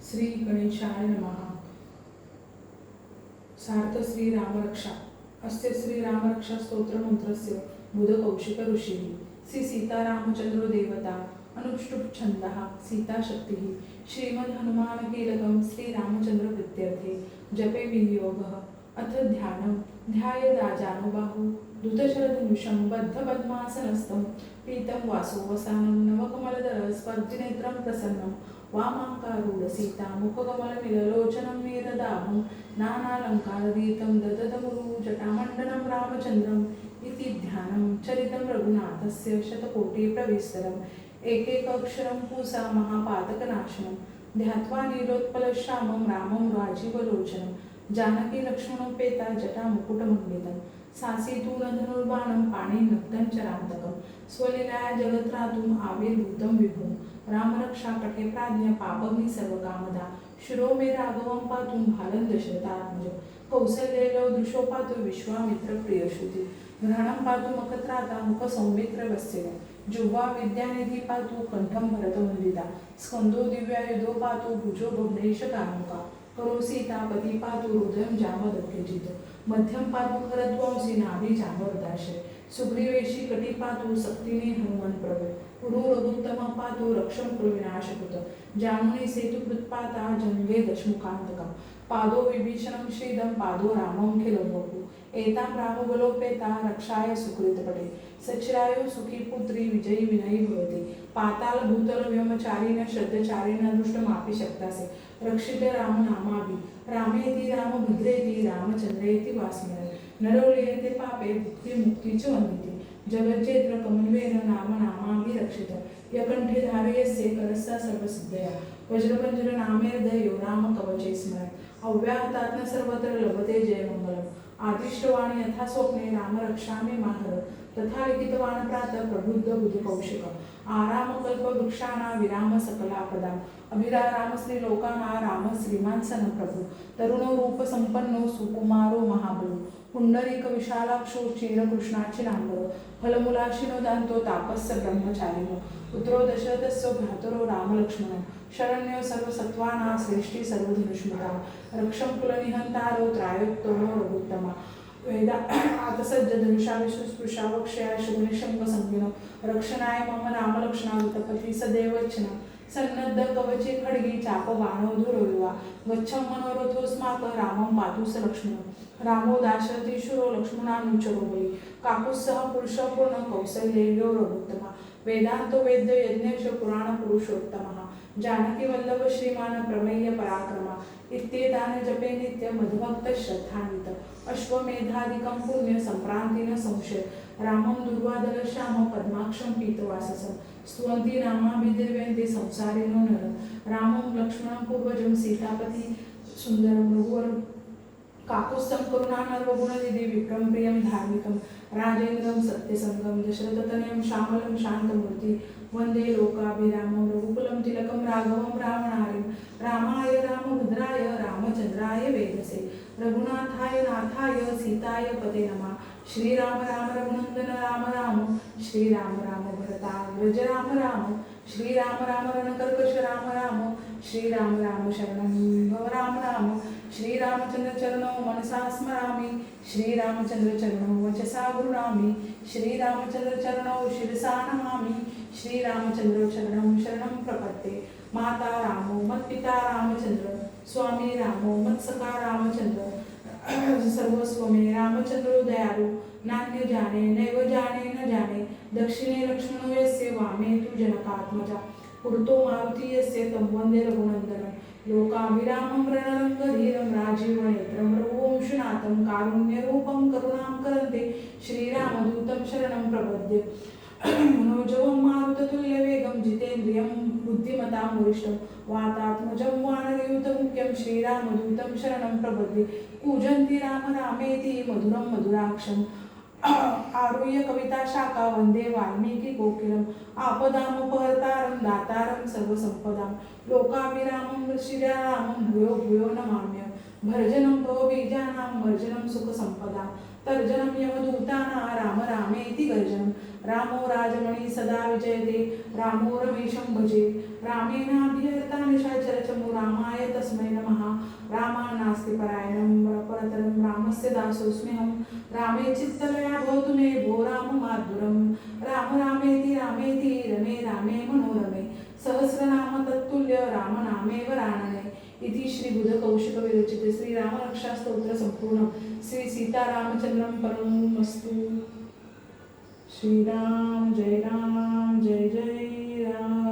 श्री गणेशाय नमः। सार्थ श्री रामरक्षा अस्य श्री रामरक्षा स्तोत्र मंत्रस्य बुध कौशिक ऋषिः श्री सीतारामचंद्रो देवता अनुष्टुप छंदः सीता शक्तिः श्रीमद् हनुमान कीलकं श्री रामचंद्र प्रीत्यर्थे जपे विनियोगः अथ ध्यानं ध्यायेत् राजानुबाहु दूतशरधनुषं बद्धपद्मासनस्थं पीतं वासोवसानं नवकमलदल स्पर्धिनेत्रं प्रसन्नं वामाङ्कारूढ सीता मुखकमलमिललोचनं मेददाभं नानालङ्कारदीतं ददतमुरु जटामण्डनं रामचन्द्रम् इति ध्यानं चरितं रघुनाथस्य शतकोटिप्रविस्तरम् एकैकाक्षरं पूसा महापातकनाशनं ध्यात्वा नीलोत्पलश्यामं रामं राजीवलोचनं जानकी लक्ष्मणोपेता जटामुकुटमण्डितं सासीतून धनुर्बाणं पाणिनक्तं चरान्तकं स्वलीलाया जगत्रातुम् आविर्भूतं विभुं रामरक्षा पठे प्राज्ञ पापग्नि सर्वकामदा शिरो मे राघवं पातुं भालं दशरथात्मज कौसल्येलो दृशो पातु विश्वामित्र प्रियश्रुति ग्रहणं पातु मखत्राता मुखसौमित्रवस्येन जुह्वा विद्यानिधि पातु कंठं भरतवन्दिता स्कंदो दिव्यायुधो पातु भुजो भुवनेशकामुका करो सीतापती पातु हृदयं जामदग्गजित मध्यम पातु खरद्वांसी नाभि जामवदाशय सुग्रीवेशी कटी पातु सक्तीने हनुमान प्रभु पुरु रघुत्तम पातु रक्षं कुरु विनाशकृत जानुनी सेतुकृत्पाता जंगे दशमुखांतकं पादो विभीषणं श्रीदं पादो रामं खिलं वपु एतां रामबलोपेता रक्षाय सुकृतपटे सचिरायु सुखी पुत्री विजयी विनयी भवति पाताल भूतल व्योमचारिण श्रद्धचारिण दृष्टमापि शक्तासे रक्षिते राम नामाभि रामेति रामभद्रेति रामचंद्रेति वास्मरन् नरोलियते पापे भुक्ति मुक्ती च वन्दिते जगज्जेत्र कमलवेन नाम नामाभि रक्षित यकंठे धारयस्य करस्सा सर्वसिद्धया वज्रपंजर नामेर्दयो राम कवचे स्मरन् अव्याहतात्न सर्वत्र लभते जयमंगलम् आदिष्टवाणी यथा स्वप्ने राम रक्षामि माहर तथा लिखितवान् प्रातः प्रबुद्ध बुध कौशिक आराम कल्प वृक्षाणा विराम सकलापदाम् अभिराम श्री लोकाना राम श्रीमान सन प्रभु तरुणो रूप संपन्नो सुकुमारो महाबलो पुंडरीक विशालाक्षो क्षीरकृष्णाची लांबर फलमुलाशिनो दांतो तापस्य ब्रह्मचारिणो पुत्रो दशरथस्य भ्रातरो राम लक्ष्मण शरण्यो सर्वसत्त्वाना श्रेष्ठी सर्वधनुष्मता रक्षं कुलनिहंतारो त्रायोत्तमो रघुत्तमा वेदा आतसज्ज धनुषा विश्वस्पृशा वक्षया शुभनिशंग संगिनो रक्षणाय मम रामलक्ष्मणागतपती सदैवच्छना सन्नद्ध कवचे खड्गी चाप बाणो धुरोविवा गच्छं मनोरथोस्माक रामं पातु स लक्ष्मण रामो दाशरथी शुरो लक्ष्मणानुचरो बली काकुत्सह पुरुष पूर्ण कौसल्येयो रघुत्तमा वेदांतो वेद्य यज्ञेश पुराण पुरुषोत्तमः जानकी वल्लभ श्रीमान प्रमेय पराक्रमा इत्येतानि जपे नित्य मधुभक्त श्रद्धान्वित अश्वमेधादिकं पुण्य संप्रांतीन संशय रामं दुर्वादल श्याम पद्माक्षं पीतवाससं स्तुवन्ति नामाभिर्वन्ति संसारिनो नर रामं लक्ष्मणं पूर्वजं सीतापति सुन्दरं रघुवरं काकुत्स्थं करुणानर्वगुणनिधि विक्रम प्रियं धार्मिकं राजेन्द्रं सत्यसंगं दशरथतनयं श्यामलं शान्तमूर्ति वन्दे लोकाभिरामं रघुकुलं तिलकं राघवं रामनारिं रामाय रामभद्राय रामचंद्राय वेदसे रघुनाथाय नाथाय सीताय पते नमः श्रीराम राम रघुनंदन राम राम श्रीराम राम भरताग्रज राम राम श्रीराम राम रणकर्कश राम राम श्रीराम राम शरणं भव राम राम श्रीरामचंद्र चरणौ मनसा स्मरामि श्रीरामचंद्र चरणौ वचसा गृह्णामि श्रीरामचंद्र चरणौ शिरसा नमामि श्रीरामचंद्र चरणं शरणं प्रपद्ये माता रामो मत्पिता रामचंद्र स्वामी रामो मत्सखा रामचंद्र सर्वस्व मे रामचंद्रो दयालु नान्य जाने नैव जाने न जाने दक्षिणे लक्ष्मणो यस्य वामे तु जनकात्मजा पुरतो मारुति यस्य तं वन्दे रघुनन्दनं लोकाभिरामं रणरङ्गधीरं राजीवनेत्रं रघुवंशनाथं कारुण्यरूपं करुणां करन्ते श्रीरामदूतं शरणं प्रपद्ये मनोजवं मारुततुल्यवेगं जितेन्द्रियं बुद्धिमतां वरिष्ठं वातात्मजं वानरयुतमुख्यं श्रीरामदूतं शरणं प्रपद्ये कूजन्ति राम रामेति मधुरं मधुराक्षम् आरुह्य कविता शाखा वंदे वाल्मीकि कोकिलम् आपदामुपहर्तारं दातारं सर्वसंपदां लोकाभिरामं श्रीरामं भूयो भूयो नमाम्यहं भर्जनं भवबीजानां मर्जनं सुखसंपदां तर्जनं यमदूतानां राम रामेति गर्जनं रामो राजमणि सदा विजयते रामो रमेशं भजे रामेणाभिहर्ता निशाचरचमो रामाय तस्मै नमः। रामा नास्ति परायणं परतरं रामस्य दासोऽस्म्यहं। रामे चित्तलया भवतु मे भो राम माधुरं। राम रामेति रमे रामे मनोरमे। सहस्रनाम तत्तुल्य राम नामे वरानने। इति श्री बुधकौशिक विरचिते श्रीरामरक्षा स्तोत्र संपूर्ण श्री सीतारामचंद्रम परमस्तु। श्रीराम जय जय राम।